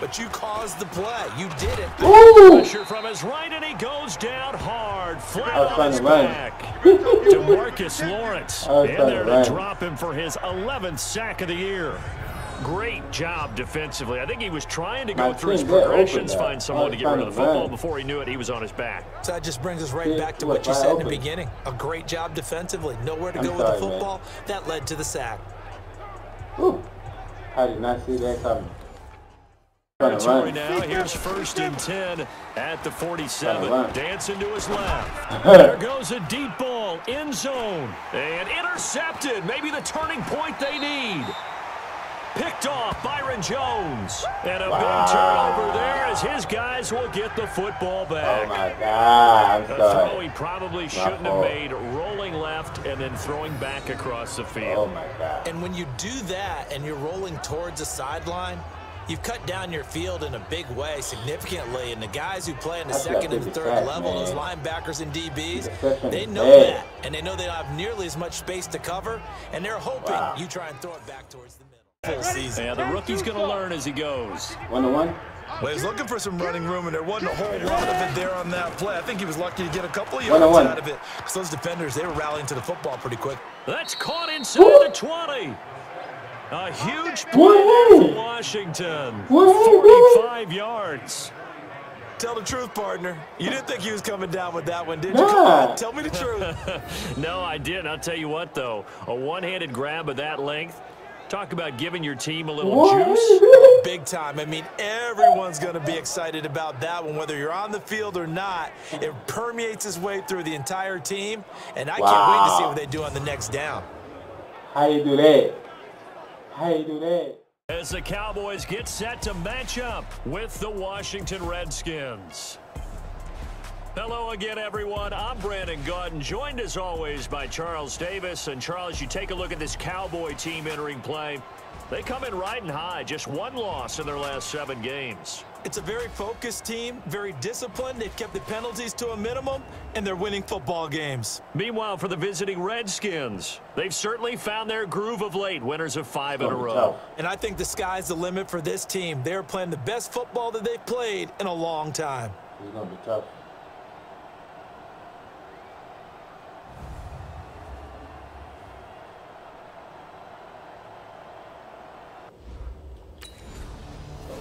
but you caused the play. You did it. Pressure from his right, and he goes down hard, flat on his back. DeMarcus Lawrence in there to drop him for his 11th sack of the year. Great job defensively. I think he was trying to go through his progressions, find someone to get rid of the football. Before he knew it, he was on his back. So that just brings us right back to what you said in the beginning. A great job defensively. Nowhere to go with the football. That led to the sack. Ooh. I did not see that coming. Territory now. Here's 1st and 10 at the 47. Dancing to his left. There goes a deep ball. End zone. And intercepted. Maybe the turning point they need. Picked off Byron Jones. And a big turnover there as his guys will get the football back. Oh, my God. I'm sorry. A throw he probably shouldn't have made, rolling left and then throwing back across the field. Oh, my God. And when you do that and you're rolling towards the sideline, you've cut down your field in a big way significantly, and the guys who play in the second and third level, those linebackers and DBs, they know that, and they know they don't have nearly as much space to cover, and they're hoping you try and throw it back towards the middle. Full season. Yeah, the rookie's going to learn as he goes. 1-1. Well, he's looking for some running room, and there wasn't a whole lot of it there on that play. I think he was lucky to get a couple of yards out of it, because those defenders, they were rallying to the football pretty quick. That's caught inside the 20. A huge play for Washington. 45 yards. Tell the truth, partner. You didn't think he was coming down with that one, did you? Come on, tell me the truth. No, I didn't. I'll tell you what, though. A one-handed grab of that length. Talk about giving your team a little juice. Big time. I mean, everyone's going to be excited about that one, whether you're on the field or not. It permeates its way through the entire team, and I can't wait to see what they do on the next down. How you do that? How you do that? As the Cowboys get set to match up with the Washington Redskins. Hello again, everyone. I'm Brandon Gaudin, joined as always by Charles Davis. And Charles, you take a look at this Cowboy team entering play. They come in riding high, just one loss in their last 7 games. It's a very focused team, very disciplined. They've kept the penalties to a minimum, and they're winning football games. Meanwhile, for the visiting Redskins, they've certainly found their groove of late, winners of 5 in a row. And I think the sky's the limit for this team. They're playing the best football that they've played in a long time. It's going to be tough.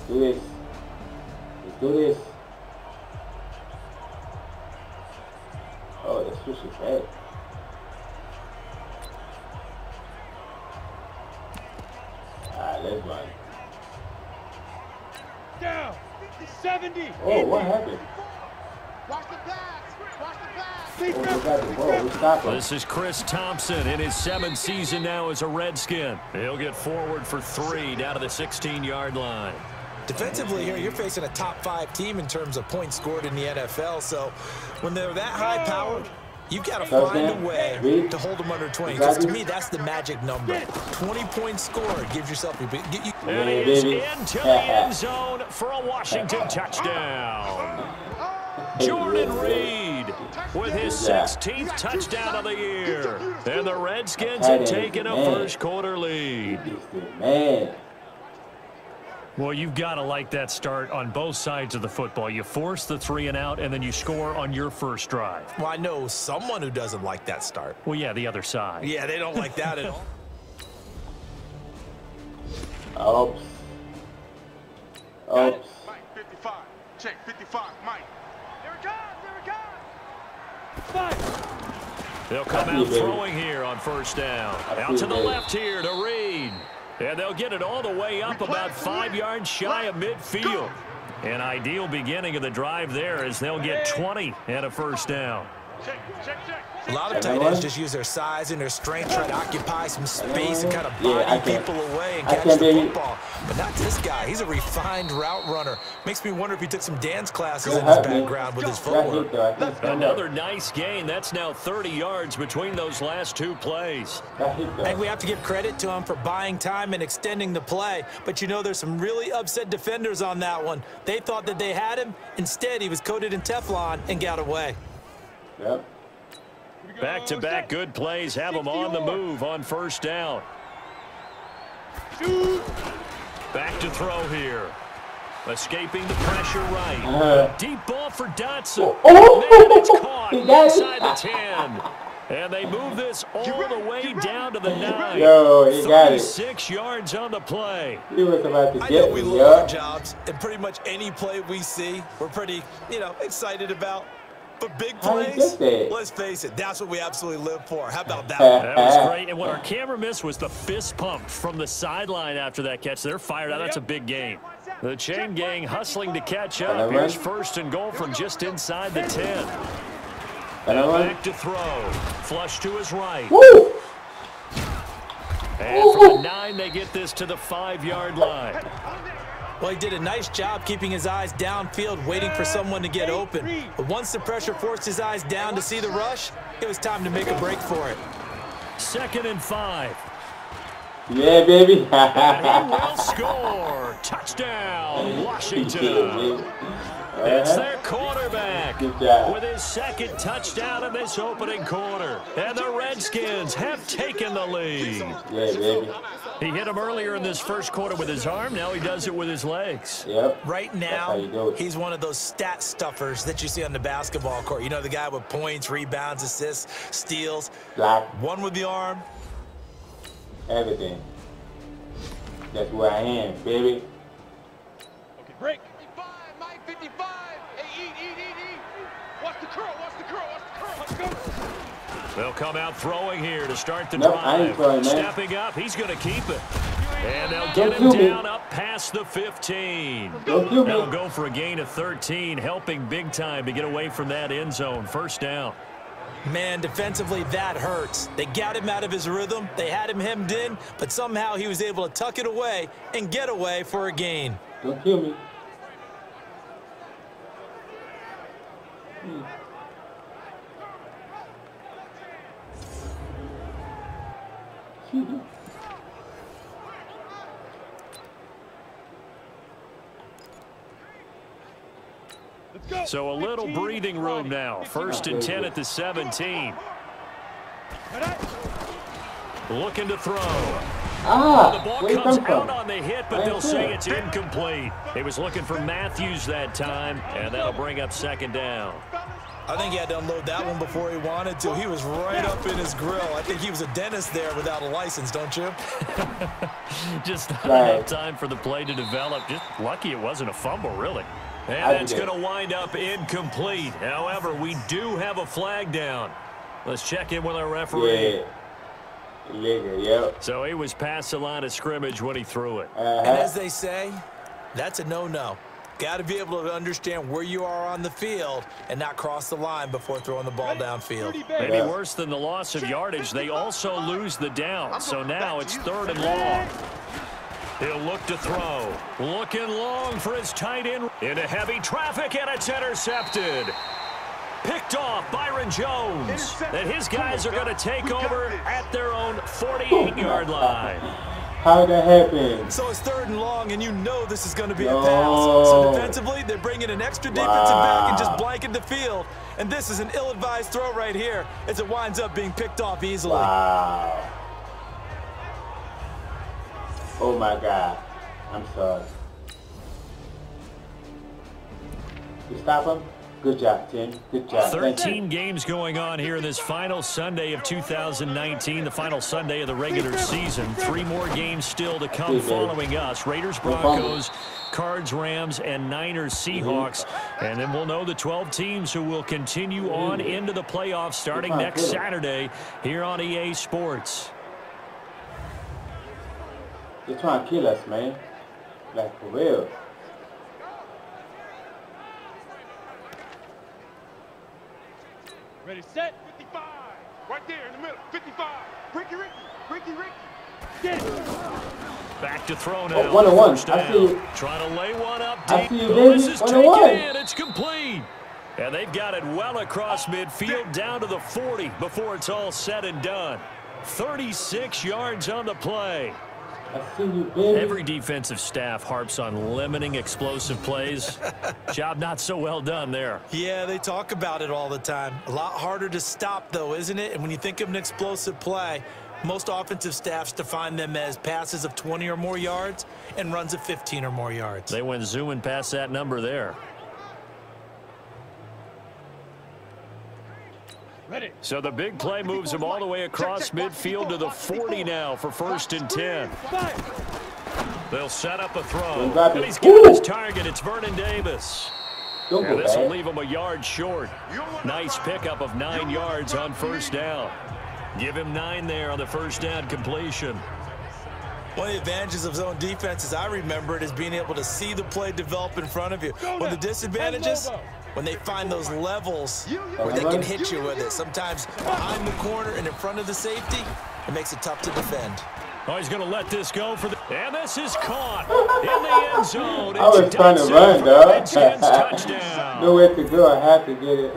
Do this. Let's do this. Oh, that's just bad. Let's run. Down. 70. Oh, what happened? Watch the pass. Watch the pass. This is Chris Thompson in his 7th season now as a Redskin. He'll get forward for 3 down to the 16-yard line. Defensively here, you're facing a top 5 team in terms of points scored in the NFL. So when they're that high-powered, you've got to find a way to hold them under 20. Because to me, that's the magic number. 20 points scored gives yourself and he is into the end zone for a Washington touchdown. Jordan Reed with his 16th touchdown of the year. And the Redskins have taken a first-quarter lead. Man. Well, you've got to like that start on both sides of the football. You force the 3 and out, and then you score on your first drive. Well, I know someone who doesn't like that start. Well, yeah, the other side. Yeah, they don't like that at all. Oops. Oops. Mike, 55. Check, 55. Mike. There it comes. There it comes. 5. They'll come out throwing here on first down. Out to the left here to Reed. And they'll get it all the way up about 5 yards shy of midfield. An ideal beginning of the drive there as they'll get 20 and a first down. A lot of tight ends just use their size and their strength, try to occupy some space and kind of body people away and catch the football. But not this guy. He's a refined route runner. Makes me wonder if he took some dance classes in his background with his footwork. Another nice gain. That's now 30 yards between those last 2 plays. And we have to give credit to him for buying time and extending the play. But you know, there's some really upset defenders on that one. They thought that they had him. Instead, he was coated in Teflon and got away. Yep. Back-to-back good plays have them on the move on first down. Back to throw here. Escaping the pressure right. Deep ball for Dotson. Oh, And it's caught inside the 10. And they move this all the way down to the 9. Yo, he got it. 36 yards on the play. He was about to I get know we me, love our yo. jobs, and pretty much any play we see, we're pretty, excited about. But big How you plays, get that? let's face it, that's what we absolutely live for. How about that? That was great. And what our camera missed was the fist pump from the sideline after that catch. They're fired out. That's a big game. The chain gang hustling to catch up. Here's first and goal from just inside the 10. Now back to throw. Flush to his right. Woo! And from the 9, they get this to the 5-yard line. Well, he did a nice job keeping his eyes downfield, waiting for someone to get open. But once the pressure forced his eyes down to see the rush, it was time to make a break for it. 2nd and 5. Yeah, baby. And he will score. Touchdown, Washington. It's their quarterback Good job. with his 2nd touchdown in this opening quarter. And the Redskins have taken the lead. Yeah, baby. He hit him earlier in this first quarter with his arm. Now he does it with his legs. Yep. Right That's how you do now, it. he's one of those stat stuffers that you see on the basketball court. You know, the guy with points, rebounds, assists, steals. Block, One with the arm. everything. That's where I am, baby. Okay, break. 55, Mike, 55. Hey, eat. Watch the curl, watch the curl, watch the curl. Let's go. They'll come out throwing here to start the Nope, I ain't drive. throwing, man. Stepping up, he's going to keep it. And they'll Don't get him kill me. down up past the 15. Don't kill They'll me. go for a gain of 13, helping big time to get away from that end zone. First down. Man, defensively, that hurts. They got him out of his rhythm. They had him hemmed in, but somehow he was able to tuck it away and get away for a gain. Don't kill me. Let's go. So a little 15, breathing room now. 1st and 10 at the 17. Looking to throw. The ball where you comes come from? out on the hit, but I they'll ain't say sure. it's incomplete. He was looking for Matthews that time, and that'll bring up 2nd down. I think he had to unload that one before he wanted to. He was right up in his grill. I think he was a dentist there without a license, don't you? Just not Right. enough time for the play to develop. Just lucky it wasn't a fumble, really. And I that's did. going to wind up incomplete. However, we do have a flag down. Let's check in with our referee. Yeah. Illegal, yep. So he was past the line of scrimmage when he threw it. And as they say, that's a no-no. Got to be able to understand where you are on the field and not cross the line before throwing the ball downfield. Maybe Yeah. worse than the loss of yardage, they also lose the down. So now it's 3rd and long. He'll look to throw. Looking long for his tight end. Into heavy traffic, and it's intercepted. Picked off Byron Jones. That his guys are going to take over at their own 48-yard line. How that happen? So it's 3rd and long, and you know this is going to be a No. pass. So defensively, they bring in an extra defensive back and just blanket the field. And this is an ill-advised throw right here as it winds up being picked off easily. Wow. Oh my God. I'm sorry. You stop him? Good job, Tim. Good job. Thank you. 13 games going on here in this final Sunday of 2019, the final Sunday of the regular season. 3 more games still to come following us. Raiders, Broncos, Cards, Rams, and Niners, Seahawks. And then we'll know the 12 teams who will continue on into the playoffs starting next Saturday here on EA Sports. They're trying to kill us, man. Like, for real. Ready, set, 55. Right there in the middle, 55. Ricky. Get it. Back to throw now. Oh, 1-on-1. First I see down. you. Trying to lay one up I deep. see you, This baby. is 1-on-1. taken in. It's complete. And they've got it well across midfield down to the 40 before it's all said and done. 36 yards on the play. I see you, baby. Every defensive staff harps on limiting explosive plays. Job not so well done there. Yeah, they talk about it all the time. A lot harder to stop, though, isn't it? And when you think of an explosive play, Most offensive staffs define them as passes of 20 or more yards and runs of 15 or more yards. They went zooming past that number there. Ready. So the big play moves him all the way across midfield to the 40 now for 1st and 10. They'll set up a throw. And he's got his target. It's Vernon Davis. And this will leave him a yard short. Nice pickup of 9 yards on 1st down. Give him 9 there on the 1st down completion. One of the advantages of zone defense, as I remember it, is being able to see the play develop in front of you. One of the disadvantages, when they find those levels where they can hit you with it. Sometimes behind the corner and in front of the safety, it makes it tough to defend. Oh, he's going to let this go for the... And this is caught in the end zone. I was trying to run, dog. Touchdown. Nowhere to go. I had to get it.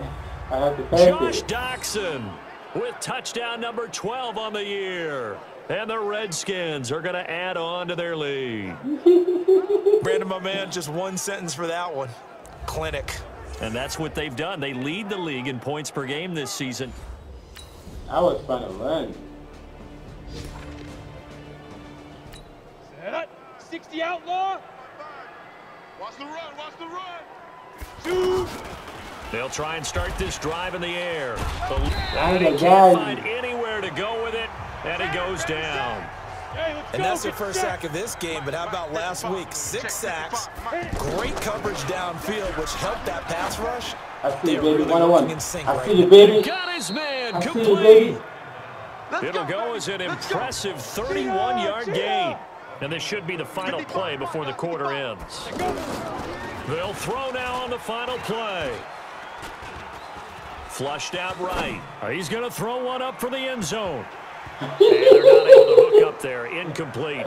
I had to pass it. Josh Doctson with touchdown number 12 on the year. And the Redskins are going to add on to their lead. Brandon, my man, just one sentence for that one. Clinic. And that's what they've done. They lead the league in points per game this season. I was trying to run. Set up. 60 outlaw. Watch the run. Watch the run. Shoot. They'll try and start this drive in the air. Oh, He can't find anywhere to go with it, and it goes down. Hey, let's And go. that's their first sack of this game, but how about last week? 6 sacks, great coverage downfield, which helped that pass rush. I see They you, were baby. really 1-on-1. working in sync I right see you, now. baby. Got his man I see you, complete. baby. It'll go as an impressive 31-yard gain. And this should be the final play before the quarter ends. They'll throw now on the final play. Flushed out right. He's going to throw one up for the end zone. And they're not able to hook up there. Incomplete.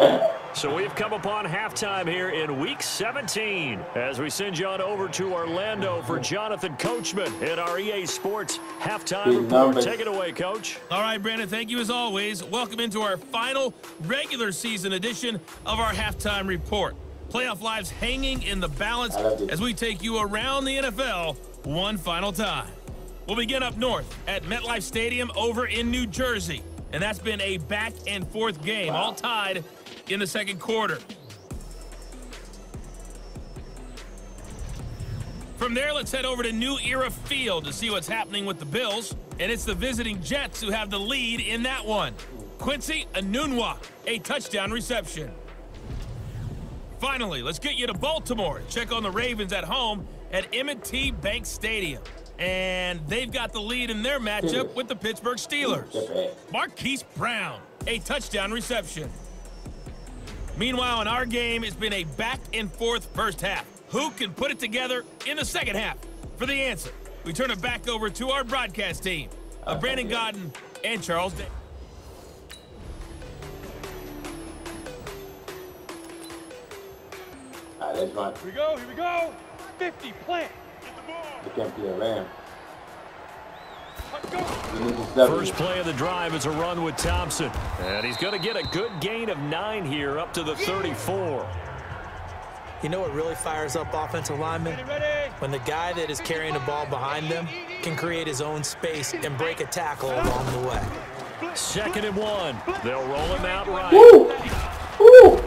So we've come upon halftime here in Week 17 as we send you on over to Orlando for Jonathan Coachman at our EA Sports Halftime Report. Take it away, Coach. All right, Brandon, thank you as always. Welcome into our final regular season edition of our Halftime Report. Playoff lives hanging in the balance as we take you around the NFL one final time. We'll begin up north at MetLife Stadium over in New Jersey. And that's been a back-and-forth game, all tied in the second quarter. From there, let's head over to New Era Field to see what's happening with the Bills. And it's the visiting Jets who have the lead in that one. Quincy Enunwa, a touchdown reception. Finally, let's get you to Baltimore. Check on the Ravens at home at M&T Bank Stadium. And they've got the lead in their matchup with the Pittsburgh Steelers. Marquise Brown, a touchdown reception. Meanwhile, in our game, it's been a back-and-forth first half. Who can put it together in the second half? For the answer, we turn it back over to our broadcast team of Brandon Godden and Charles Day. All right, let's run. Here we go. Here we go. 50 plant. You can't play around. Let's go. You need to step First play of the drive is a run with Thompson. And he's going to get a good gain of 9 here up to the 34. You know what really fires up offensive linemen? Ready. When the guy that is carrying the ball behind them can create his own space and break a tackle along the way. 2nd and 1. They'll roll him out right. Woo! Woo!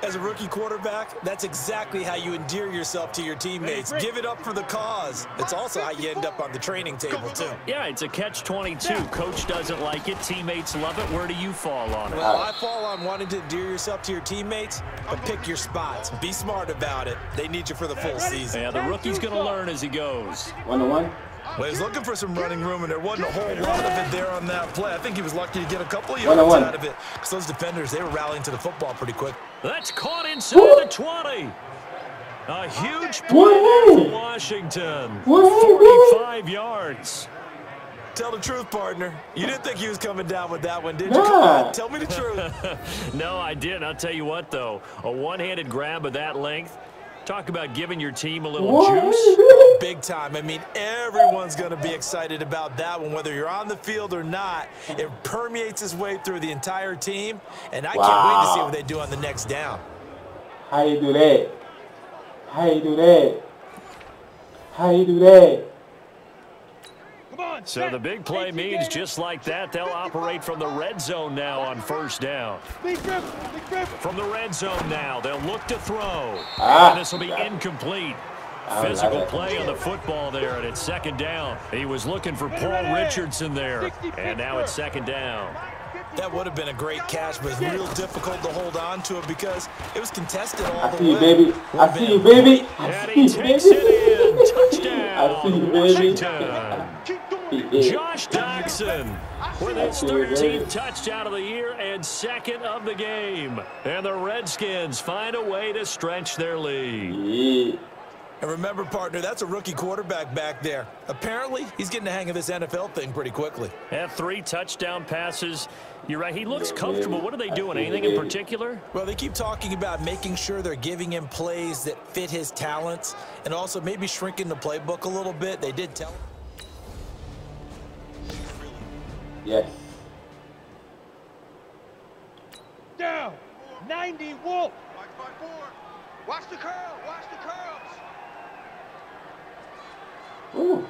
As a rookie quarterback, that's exactly how you endear yourself to your teammates. Give it up for the cause. It's also how you end up on the training table, too. Yeah, it's a catch-22. Coach doesn't like it. Teammates love it. Where do you fall on it? Well, I fall on wanting to endear yourself to your teammates, but pick your spots. Be smart about it. They need you for the full season. Yeah, the rookie's going to learn as he goes. 1-on-1. Well, he's looking for some running room, and there wasn't a whole lot of it there on that play. I think he was lucky to get a couple of yards out of it because those defenders, they were rallying to the football pretty quick. That's caught inside the 20. A huge play for Washington. 45 yards. Tell the truth, partner. You didn't think he was coming down with that one, did you? Come on, tell me the truth. No, I didn't. I'll tell you what, though. A one-handed grab of that length. Talk about giving your team a little juice. Big time. I mean, everyone's going to be excited about that one, whether you're on the field or not. It permeates its way through the entire team, and I can't wait to see what they do on the next down. How you do that? How you do that? How you do that? Come on. So the big play means just like that, they'll operate from the red zone now on first down. From the red zone now, they'll look to throw. And this will be incomplete. Physical play on the football there, and it's second down. He was looking for Paul Richardson there, and now it's second down. That would have been a great catch, but it's real difficult to hold on to it because it was contested all the way. I see you, baby. I see you, baby. And he takes it in. Touchdown, I see you, baby. Washington. Josh Doctson with his 13th touchdown of the year and second of the game. And the Redskins find a way to stretch their lead. And remember, partner, that's a rookie quarterback back there. Apparently, he's getting the hang of this NFL thing pretty quickly. Had 3 touchdown passes. You're right. He looks comfortable. What are they doing? Anything in particular? Well, they keep talking about making sure they're giving him plays that fit his talents and also maybe shrinking the playbook a little bit. They did tell him. Yes. Down. 90 Wolf. Watch the curl. Watch the curls. Ooh.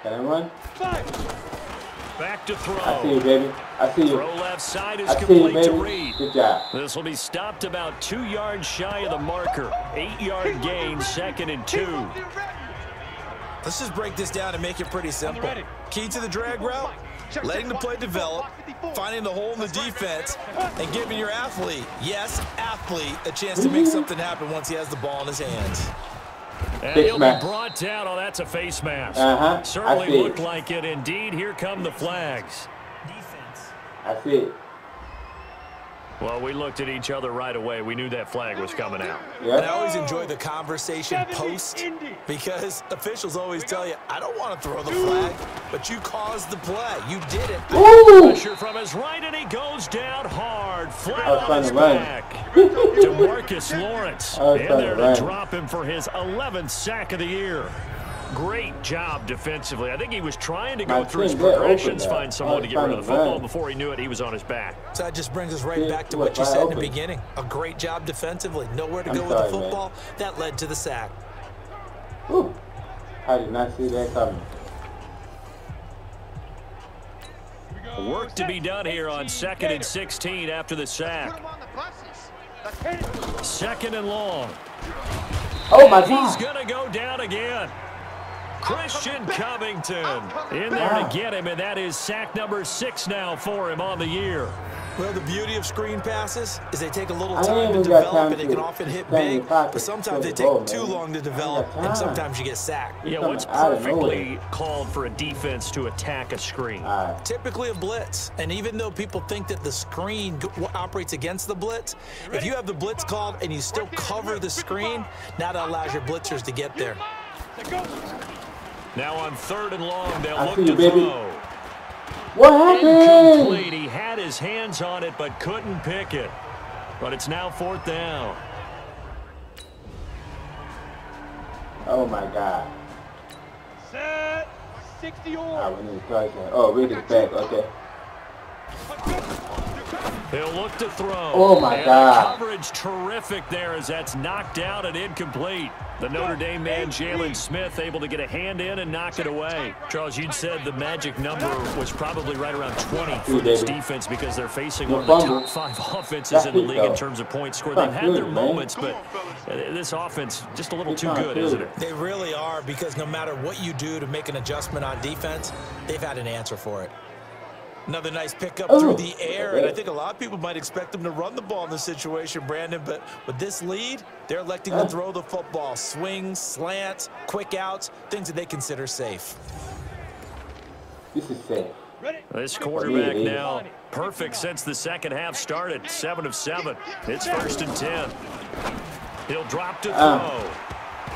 Can I run? 5. Back to throw. I see you, baby. I see you. Throw left side is I see you, complete to baby. Reed. Good job. This will be stopped about 2 yards shy of the marker. 8-yard gain, 2nd and 2. Let's just break this down and make it pretty simple. Key to the drag route, letting the play develop, finding the hole in the defense, and giving your athlete, yes, athlete, a chance to make something happen once he has the ball in his hands. And he'll be brought down. Oh, that's a face mask. Certainly looked like it. Indeed, here come the flags. I see it. Well, we looked at each other right away. We knew that flag was coming out. Yeah. And I always enjoy the conversation post because officials always tell you, I don't want to throw the flag, but you caused the play. You did it. Pressure from his right, and he goes down hard. Flat on his back. DeMarcus Lawrence in there to drop him for his 11th sack of the year. Great job defensively. I think he was trying to go through his progressions, find someone to get rid of the football. Before he knew it, he was on his back. So that just brings us right back to what you said in the beginning. A great job defensively. Nowhere to go with the football. That led to the sack. Ooh. I did not see that coming. Work to be done here on 2nd and 16 after the sack. 2nd and long. Oh, my God. He's going to go down again. Christian Covington in there to get him, and that is sack number 6 now for him on the year. Well, the beauty of screen passes is they take a little time to develop, and they can often hit big, but sometimes they take too long to develop, and sometimes you get sacked. Yeah, what's perfectly called for a defense to attack a screen? Typically a blitz, and even though people think that the screen operates against the blitz, if you have the blitz called and you still cover the screen, now that allows your blitzers to get there. Now on 3rd and long, they'll look to throw. What happened? Incomplete. He had his hands on it, but couldn't pick it. But it's now 4th down. Oh, my God. Set. 60 we need to touch that. Oh, Reed is back. Okay. He'll look to throw. Oh, my God. Coverage terrific there as that's knocked out and incomplete. The Notre Dame man, Jalen Smith, able to get a hand in and knock it away. Charles, you'd said the magic number was probably right around 20 for this defense because they're facing one of the top 5 offenses in the league in terms of points scored. They've had their moments, but this offense just a little too good, isn't it? They really are, because no matter what you do to make an adjustment on defense, they've had an answer for it. Another nice pickup through the air, and I think a lot of people might expect them to run the ball in this situation, Brandon, but with this lead, they're electing to throw the football. Swings, slants, quick outs, things that they consider safe. This is safe. This quarterback now perfect since the second half started. 7 of 7. It's 1st and 10. He'll drop to throw.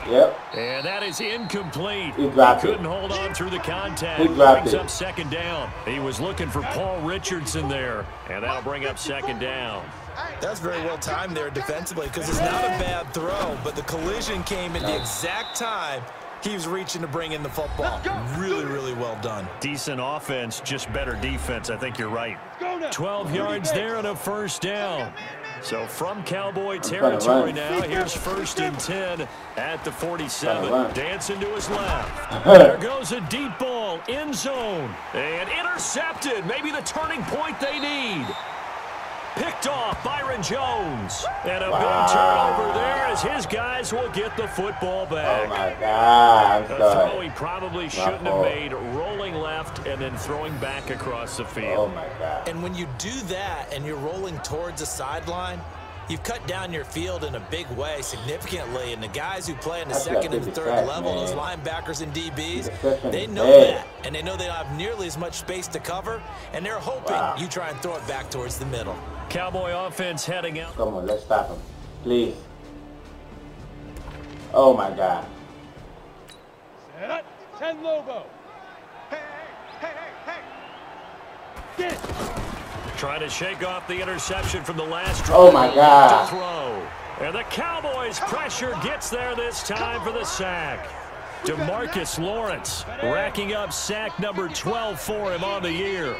Yep. And that is incomplete. He dropped couldn't hold on through the contact. He dropped brings it. up 2nd down. He was looking for Paul Richardson there, and that'll bring up 2nd down. That's very well timed there defensively, because it's not a bad throw, but the collision came at the exact time he was reaching to bring in the football. Really, really well done. Decent offense, just better defense. I think you're right. 12 yards there and a 1st down. So from Cowboy territory now, here's 1st and 10 at the 47. Dancing to his left. There goes a deep ball, end zone, and intercepted. Maybe the turning point they need. Picked off Byron Jones. And a big turnover there as his guys will get the football back. Oh, my God. I'm sorry. A throw he probably shouldn't have made, rolling left and then throwing back across the field. Oh, my God. And when you do that and you're rolling towards the sideline, you've cut down your field in a big way significantly, and the guys who play in the second and third level, those linebackers and DBs, they know that, and they know they don't have nearly as much space to cover, and they're hoping you try and throw it back towards the middle. Cowboy offense heading out. Come on, let's stop him, please. Oh my God. Set up, 10 Lobo. Hey, hey, hey, hey. Get it. Trying to shake off the interception from the last drive. Oh my God. To throw. And the Cowboys pressure gets there this time for the sack. DeMarcus Lawrence racking up sack number 12 for him on the year.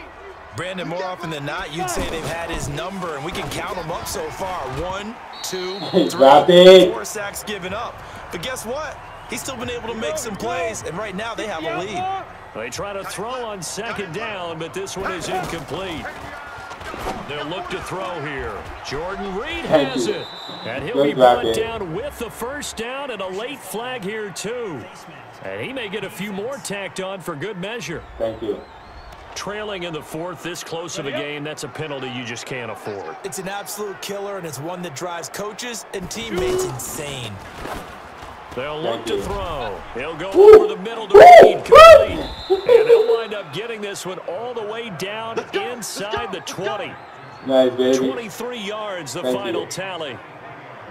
Brandon, more often than not, you'd say they've had his number, and we can count them up so far. 1, 2, 3, 4 sacks given up. But guess what? He's still been able to make some plays, and right now they have a lead. They try to throw on 2nd down, but this one is incomplete. They'll look to throw here. Jordan Reed has it. And he'll be brought down with the 1st down and a late flag here, too. And he may get a few more tacked on for good measure. Thank you. Trailing in the 4th, this close of a game, that's a penalty you just can't afford. It's an absolute killer, and it's one that drives coaches and teammates insane. They'll look to throw. He'll go over the middle to Reed, complete. And they'll wind up getting this one all the way down inside the 20. Nice, baby. 23 yards, the final tally.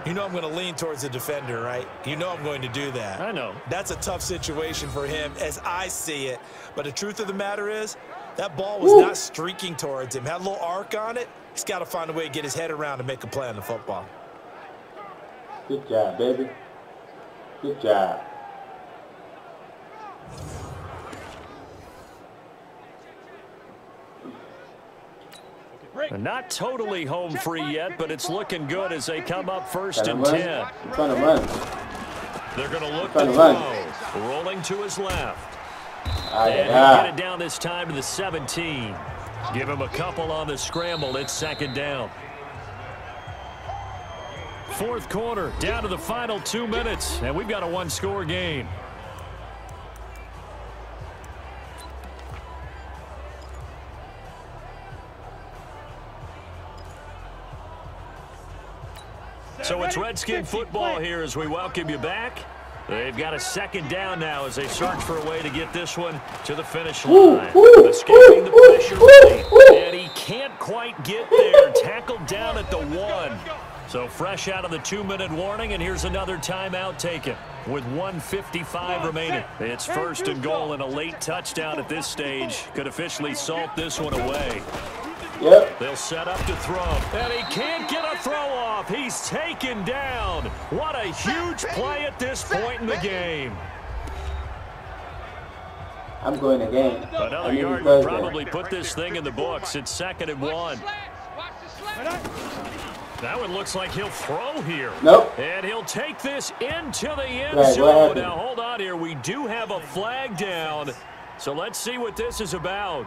You know I'm going to lean towards the defender, right? You know I'm going to do that. I know. That's a tough situation for him as I see it. But the truth of the matter is, that ball was not streaking towards him. Had a little arc on it. He's got to find a way to get his head around and make a play on the football. Good job, baby. Good job. Not totally home free yet, but it's looking good as they come up 1st and 10. Trying to run. They're going to look to throw. Rolling to his left. And he'll get it down this time to the 17. Give him a couple on the scramble. It's 2nd down. 4th quarter, down to the final 2 minutes, and we've got a 1-score game. So it's Redskin football here as we welcome you back. They've got a 2nd down now as they search for a way to get this one to the finish line. Escaping the pressure, and he can't quite get there. Tackled down at the 1. So fresh out of the 2-minute warning, and here's another timeout taken with 1:55 remaining. It's 1st and goal, and a late touchdown at this stage could officially salt this one away. Yep. They'll set up to throw, and he can't get a throw off. He's taken down. What a huge play at this point in the game. I'm going again. Another yard would probably put this thing in the books. It's 2nd and 1. That one looks like he'll throw here. Nope. And he'll take this into the end zone. Now, hold on here. We do have a flag down. So let's see what this is about.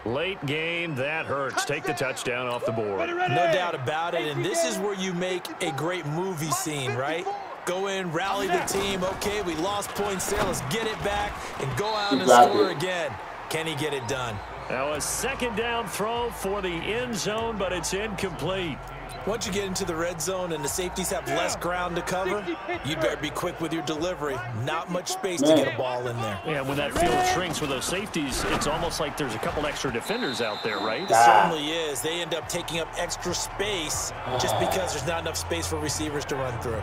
Late game, that hurts. Take the touchdown off the board. No doubt about it, and this is where you make a great movie scene, right? Go in, rally the team. Okay, we lost points there. Let's get it back and go out and score again. Can he get it done? Now a 2nd down throw for the end zone, but it's incomplete. Once you get into the red zone and the safeties have less ground to cover, you better be quick with your delivery. Not much space to get a ball in there. Yeah, when that field shrinks with those safeties, it's almost like there's a couple extra defenders out there, right? It certainly is. They end up taking up extra space just because there's not enough space for receivers to run through.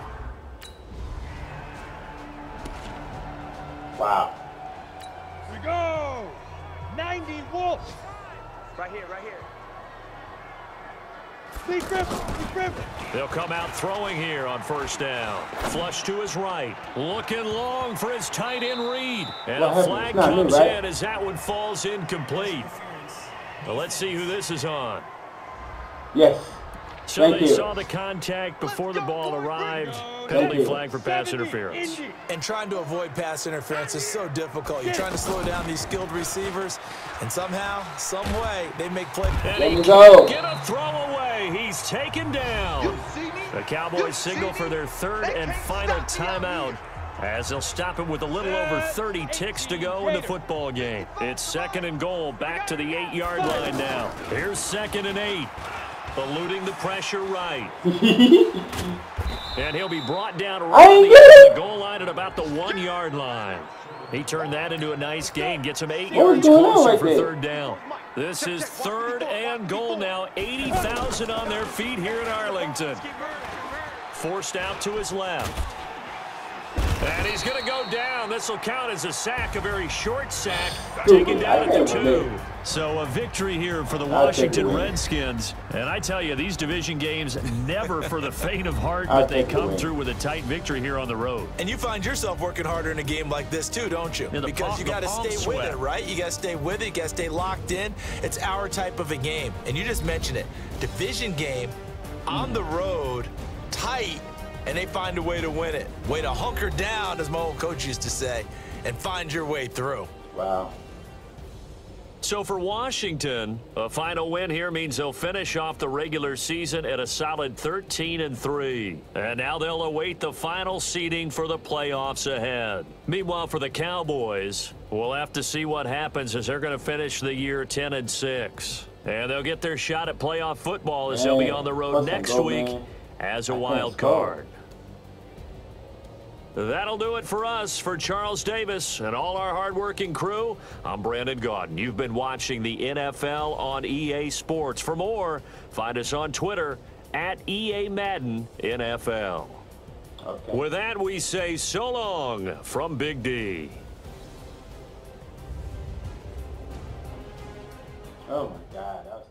Wow. Here we go. 90 Wolves. Right here, right here. They'll come out throwing here on 1st down. Flush to his right. Looking long for his tight end Reed. And a flag comes in as that one falls incomplete. Well, let's see who this is on. Yes. So they saw the contact before the ball arrived. Penalty flag for pass interference. And trying to avoid pass interference is so difficult. You're trying to slow down these skilled receivers, and somehow, some way, they make plays. And he can't get a throw away. He's taken down. The Cowboys signal for their third and final timeout, as they'll stop it with a little over 30 ticks to go in the football game. It's 2nd and goal, back to the 8-yard line now. Here's 2nd and 8. Eluding the pressure right. And he'll be brought down right at the goal line at about the 1-yard line. He turned that into a nice gain. Gets him 8 yards closer for 3rd down. This is 3rd and goal now. 80,000 on their feet here in Arlington. Forced out to his left. And he's going to go down. This will count as a sack, a very short sack, taken down at the 2. So a victory here for the Washington Redskins. And I tell you, these division games never for the faint of heart, but they come through with a tight victory here on the road. And you find yourself working harder in a game like this too, don't you? Because you got to stay with it, right? You got to stay with it. You got to stay locked in. It's our type of a game. And you just mentioned it. Division game, on the road, tight. And they find a way to win it. Way to hunker down, as my old coach used to say, and find your way through. Wow. So for Washington, a final win here means they'll finish off the regular season at a solid 13-3. And now they'll await the final seeding for the playoffs ahead. Meanwhile, for the Cowboys, we'll have to see what happens as they're going to finish the year 10-6. And they'll get their shot at playoff football as they'll be on the road next week as a wild card. That'll do it for us. For Charles Davis and all our hardworking crew, I'm Brandon Gaudin. You've been watching the NFL on EA Sports. For more, find us on Twitter at EA Madden NFL. Okay. With that, we say so long from Big D. Oh, my God. That was